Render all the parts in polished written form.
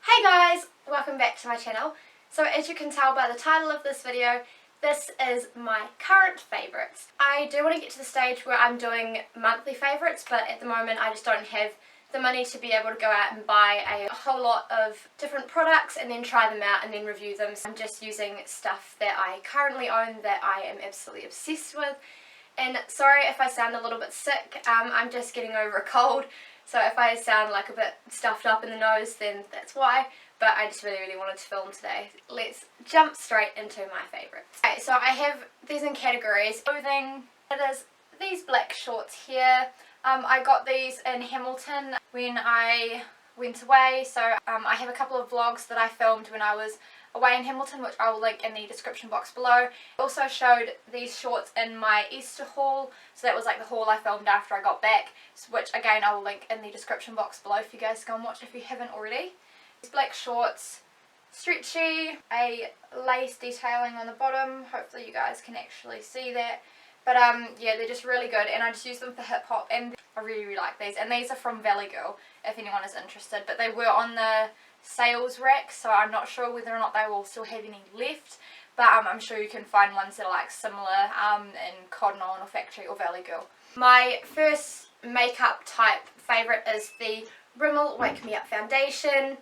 Hey guys, welcome back to my channel. So as you can tell by the title of this video, this is my current favourites. I do want to get to the stage where I'm doing monthly favourites, but at the moment I just don't have the money to be able to go out and buy a whole lot of different products and then try them out and then review them. So I'm just using stuff that I currently own that I am absolutely obsessed with. And sorry if I sound a little bit sick, I'm just getting over a cold. So if I sound like a bit stuffed up in the nose, then that's why. But I just really wanted to film today. Let's jump straight into my favourites. Okay, so I have these in categories. Clothing. There's these black shorts here. I got these in Hamilton when I went away. So I have a couple of vlogs that I filmed when I was away in Hamilton, which I will link in the description box below. I also showed these shorts in my Easter haul, so that was like the haul I filmed after I got back, which again I will link in the description box below for you guys to go and watch if you haven't already. These black shorts, stretchy, a lace detailing on the bottom, hopefully you guys can actually see that. But yeah, they're just really good, and I just use them for hip hop, and I really like these. And these are from Valley Girl, if anyone is interested, but they were on the sales rack, so I'm not sure whether or not they will still have any left, but I'm sure you can find ones that are like similar in Cotton On or Factory or Valley Girl. My first makeup type favourite is the Rimmel Wake Me Up foundation.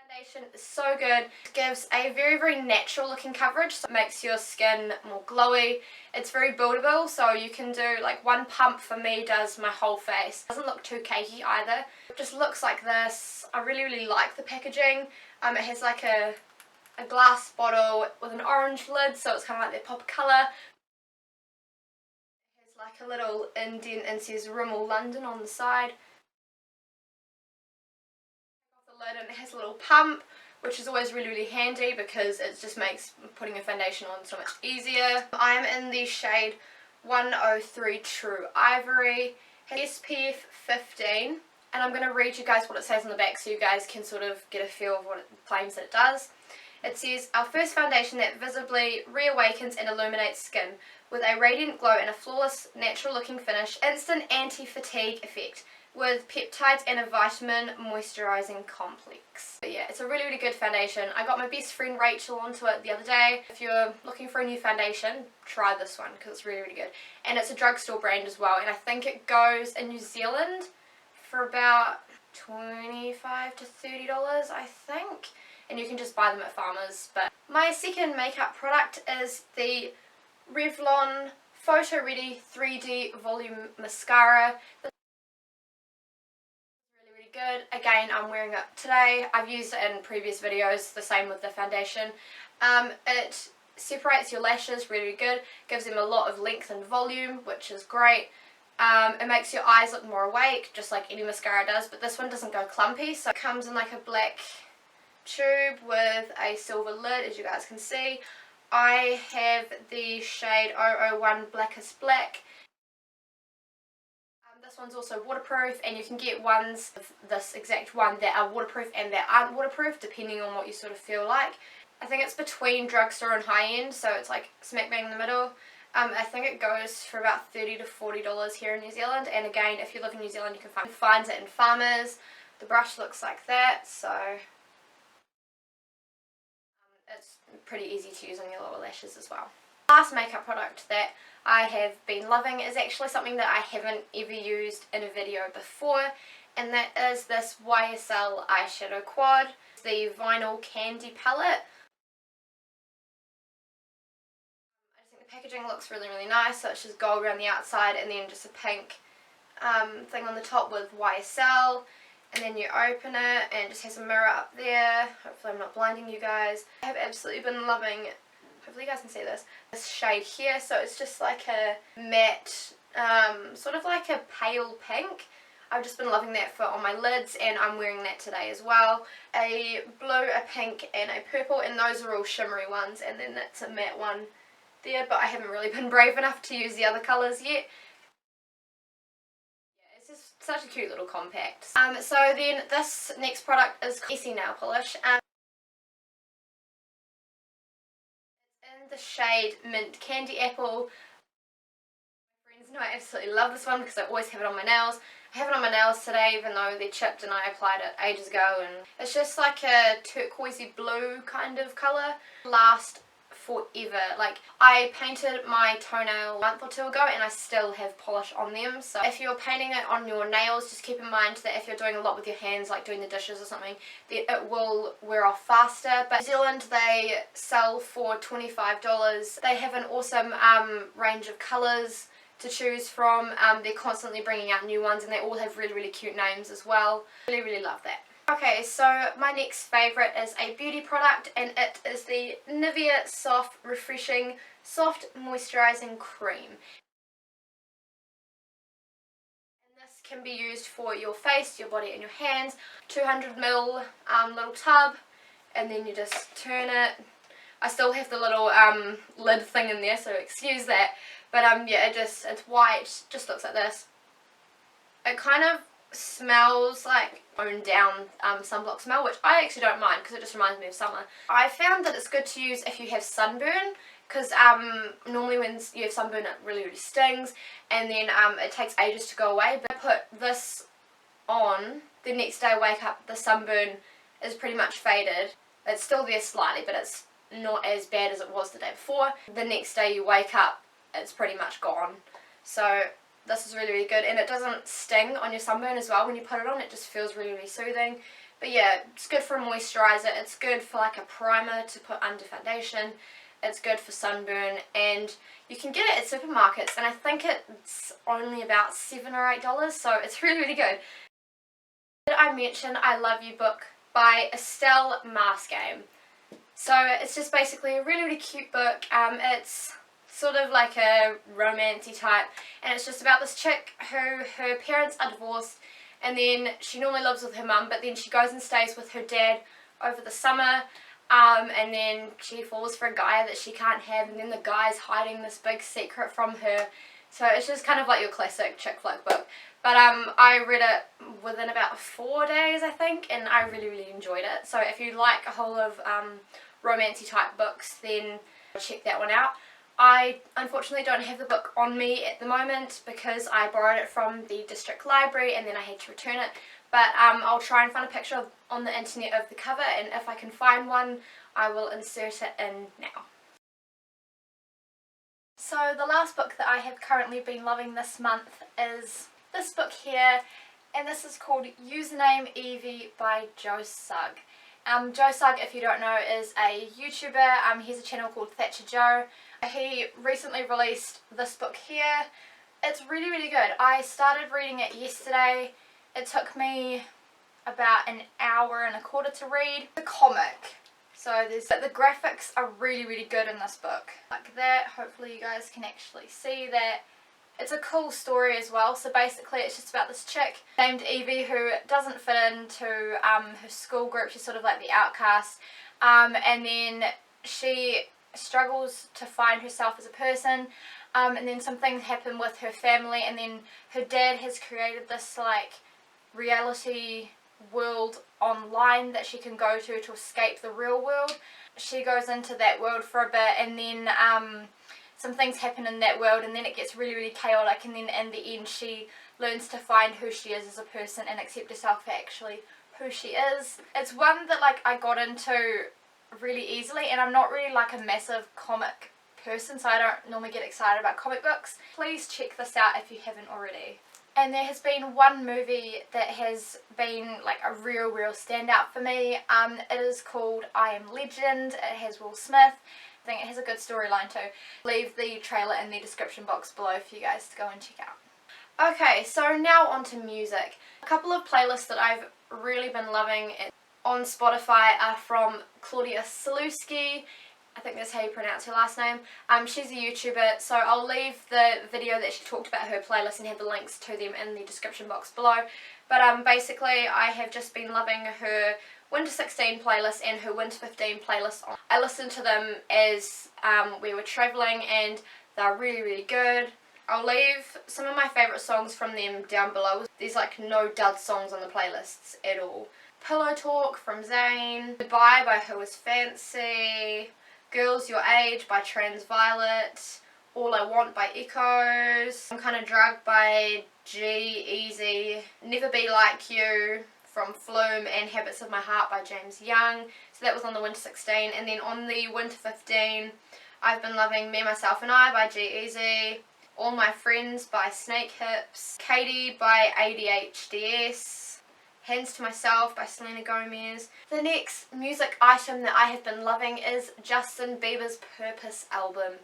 Foundation is so good. It gives a very natural looking coverage, so it makes your skin more glowy. It's very buildable, so you can do like one pump for me does my whole face. It doesn't look too cakey either. It just looks like this. I really like the packaging. It has like a glass bottle with an orange lid, so it's kind of like their pop colour. It has like a little indent and says Rimmel London on the side. Lid, and it has a little pump, which is always really handy because it just makes putting a foundation on so much easier. I'm in the shade 103 True Ivory, SPF 15, and I'm going to read you guys what it says on the back so you guys can sort of get a feel of what it claims that it does. It says, our first foundation that visibly reawakens and illuminates skin with a radiant glow and a flawless natural looking finish, instant anti-fatigue effect, with peptides and a vitamin moisturizing complex. But yeah, it's a really good foundation. I got my best friend Rachel onto it the other day. If you're looking for a new foundation, try this one because it's really good. And it's a drugstore brand as well, and I think it goes in New Zealand for about $25 to $30, I think. And you can just buy them at Farmers. But my second makeup product is the Revlon Photoready 3D Volume Mascara. Good. Again, I'm wearing it today. I've used it in previous videos, the same with the foundation. It separates your lashes really good, gives them a lot of length and volume, which is great. It makes your eyes look more awake, just like any mascara does, but this one doesn't go clumpy, so it comes in like a black tube with a silver lid, as you guys can see. I have the shade 001 Blackest Black. This one's also waterproof, and you can get ones of this exact one that are waterproof and that aren't waterproof depending on what you sort of feel like. I think it's between drugstore and high-end, so it's like smack bang in the middle. I think it goes for about $30 to $40 here in New Zealand, and again, if you live in New Zealand you can find it in Farmers. The brush looks like that, so it's pretty easy to use on your lower lashes as well. Last makeup product that I have been loving is actually something that I haven't ever used in a video before, and that is this YSL eyeshadow quad, the Vinyl Candy palette. I just think the packaging looks really nice, so it's just gold around the outside and then just a pink thing on the top with YSL, and then you open it and it just has a mirror up there. Hopefully I'm not blinding you guys. I have absolutely been loving, hopefully you guys can see this shade here. So it's just like a matte, sort of like a pale pink. I've just been loving that for on my lids, and I'm wearing that today as well. A blue, a pink and a purple, and those are all shimmery ones, and then that's a matte one there, but I haven't really been brave enough to use the other colours yet. Yeah, it's just such a cute little compact. So then this next product is Essie Nailpolish. The shade Mint Candy Apple. My No, I absolutely love this one because I always have it on my nails. I have it on my nails today even though they're chipped and I applied it ages ago, and it's just like a turquoisey blue kind of colour. Last forever. Like, I painted my toenail a month or two ago and I still have polish on them. So if you're painting it on your nails, just keep in mind that if you're doing a lot with your hands, like doing the dishes or something, then it will wear off faster. But New Zealand, they sell for $25. They have an awesome range of colours to choose from. They're constantly bringing out new ones and they all have really, really cute names as well. Really, really love that. Okay, so my next favourite is a beauty product, and it is the Nivea Soft Refreshing Soft Moisturizing Cream. And this can be used for your face, your body and your hands. 200ml little tub, and then you just turn it. I still have the little lid thing in there, so excuse that. But yeah, it's white, just looks like this. It kind of smells like owned down sunblock smell, which I actually don't mind because it just reminds me of summer. I found that it's good to use if you have sunburn, because normally when you have sunburn it really, really stings, and then it takes ages to go away. But I put this on, the next day I wake up, the sunburn is pretty much faded. It's still there slightly, but it's not as bad as it was the day before. The next day you wake up, it's pretty much gone. So this is really, really good, and it doesn't sting on your sunburn as well when you put it on. It just feels really, really soothing. But yeah, it's good for a moisturiser. It's good for like a primer to put under foundation. It's good for sunburn, and you can get it at supermarkets, and I think it's only about $7 or $8, so it's really, really good. Did I mention I Love You book by Estelle Maskame? So it's just basically a really, really cute book. It's sort of like a romancy type, and it's just about this chick who her parents are divorced, and then she normally lives with her mum, but then she goes and stays with her dad over the summer, and then she falls for a guy that she can't have, and then the guy's hiding this big secret from her. So it's just kind of like your classic chick flick book. But I read it within about 4 days, I think, and I really, really enjoyed it. So if you like a whole of romancy type books, then check that one out. I unfortunately don't have the book on me at the moment because I borrowed it from the district library and then I had to return it. But I'll try and find a picture on the internet of the cover, and if I can find one, I will insert it in now. So the last book that I have currently been loving this month is this book here, and this is called Username Evie by Sugg. Sugg, if you don't know, is a YouTuber. He has a channel called Thatcher Joe. He recently released this book here. It's really, really good. I started reading it yesterday. It took me about an hour and a quarter to read. The comic. So the graphics are really, really good in this book. Like that. Hopefully you guys can actually see that. It's a cool story as well. So basically it's just about this chick named Evie who doesn't fit into her school group. She's sort of like the outcast. And then she struggles to find herself as a person. And then some things happen with her family. And then her dad has created this like reality world online that she can go to escape the real world. She goes into that world for a bit, and then some things happen in that world, and then it gets really, really chaotic, and then in the end she learns to find who she is as a person and accept herself for actually who she is. It's one that like I got into really easily, and I'm not really like a massive comic person, so I don't normally get excited about comic books. Please check this out if you haven't already. And there has been one movie that has been like a real standout for me. It is called I Am Legend. It has Will Smith. I think it has a good storyline too. Leave the trailer in the description box below for you guys to go and check out. Okay, so now on to music. A couple of playlists that I've really been loving on Spotify are from Claudia Sulewski. I think that's how you pronounce her last name. She's a YouTuber, so I'll leave the video that she talked about her playlist and have the links to them in the description box below. But basically I have just been loving her Winter 16 playlist and her Winter 15 playlist. I listened to them as we were travelling, and they're really good. I'll leave some of my favourite songs from them down below. There's like no dud songs on the playlists at all. Pillow Talk from Zayn, Goodbye by Who Is Fancy, Girls Your Age by Transviolet, All I Want by Echoes, I'm Kinda Drugged by I G Eazy, Never Be Like You from Flume, and Habits of My Heart by James Young. So that was on the winter 16, and then on the winter 15 I've been loving Me, Myself and I by I G Eazy, All My Friends by Snake Hips, Katie by ADHDS, Hands to Myself by Selena Gomez. The next music item that I have been loving is Justin Bieber's Purpose album,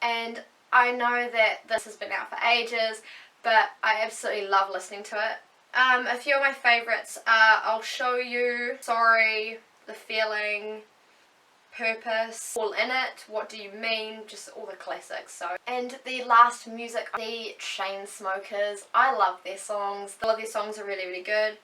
and I know that this has been out for ages, but I absolutely love listening to it. A few of my favourites are I'll Show You, Sorry, The Feeling, Purpose, All In It, What Do You Mean, just all the classics. So, and the last music, the Chainsmokers. I love their songs. All of their songs are really good.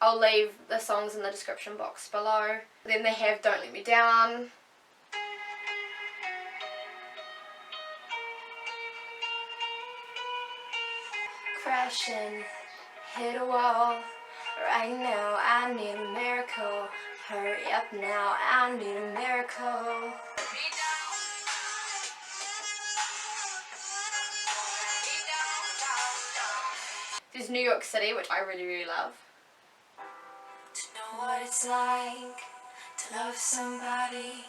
I'll leave the songs in the description box below. Then they have Don't Let Me Down, Crashing, hit a wall, right now I need a miracle, hurry up now, I need a miracle. There's New York City, which I really love. To know what it's like to love somebody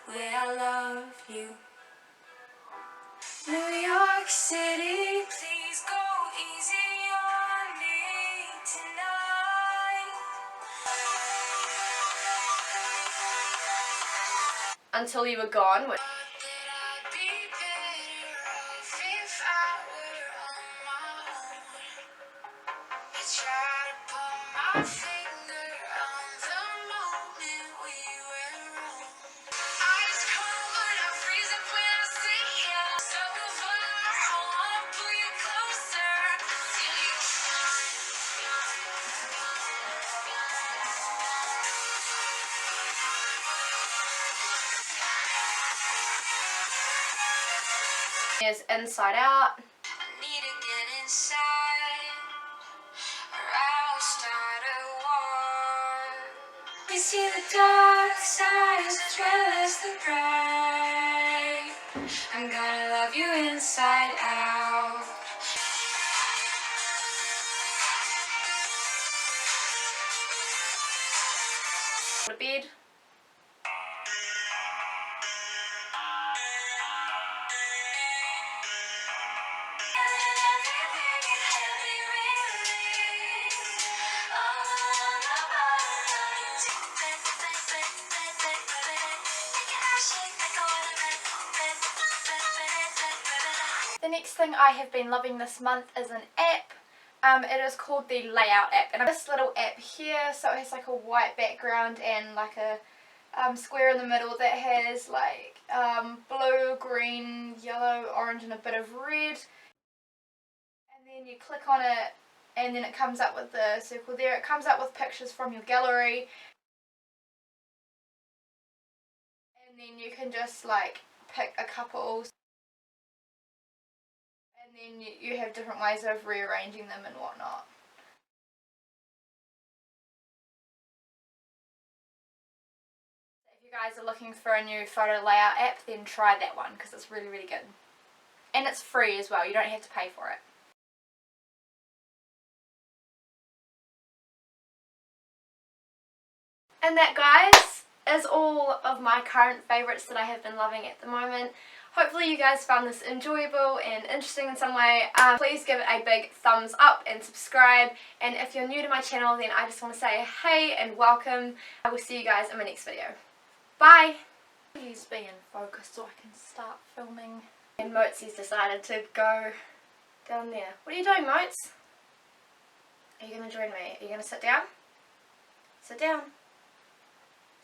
the way I love you. New York City, please go easy on me tonight. Until You Were Gone. Is Inside Out. Need to get inside, or I'll start a war. We see the dark side as well as the bright. I'm gonna love you inside out. Go to bed. The next thing I have been loving this month is an app. It is called the Layout app, and this little app here, so it has like a white background and like a square in the middle that has like blue, green, yellow, orange and a bit of red, and then you click on it and then it comes up with the circle there. It comes up with pictures from your gallery, and then you can just like pick a couple, and then you have different ways of rearranging them and whatnot. If you guys are looking for a new photo layout app, then try that one because it's really good. And it's free as well, you don't have to pay for it. And that, guys, is all of my current favourites that I have been loving at the moment. Hopefully you guys found this enjoyable and interesting in some way. Please give it a big thumbs up and subscribe. And if you're new to my channel, then I just want to say hey and welcome. I will see you guys in my next video. Bye! Please be in focus so I can start filming. And Moatsy's decided to go down there. What are you doing, Moats? Are you going to join me? Are you going to sit down? Sit down.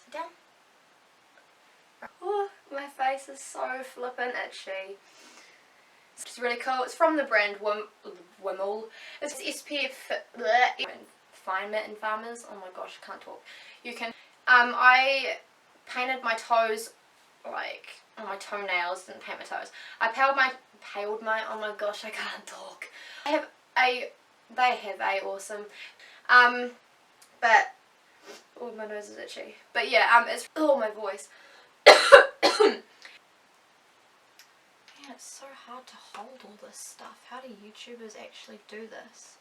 Sit down. Oh, my face is so flippin' itchy. It's really cool. It's from the brand Rimmel. It's SPF Fine Mitten Farmers. Oh my gosh, I can't talk. You can. I painted my toes, like on my toenails. Didn't paint my toes. I paled my. Oh my gosh, I can't talk. They have a awesome. But oh, my nose is itchy. But yeah, it's my voice. It's so hard to hold all this stuff. How do YouTubers actually do this?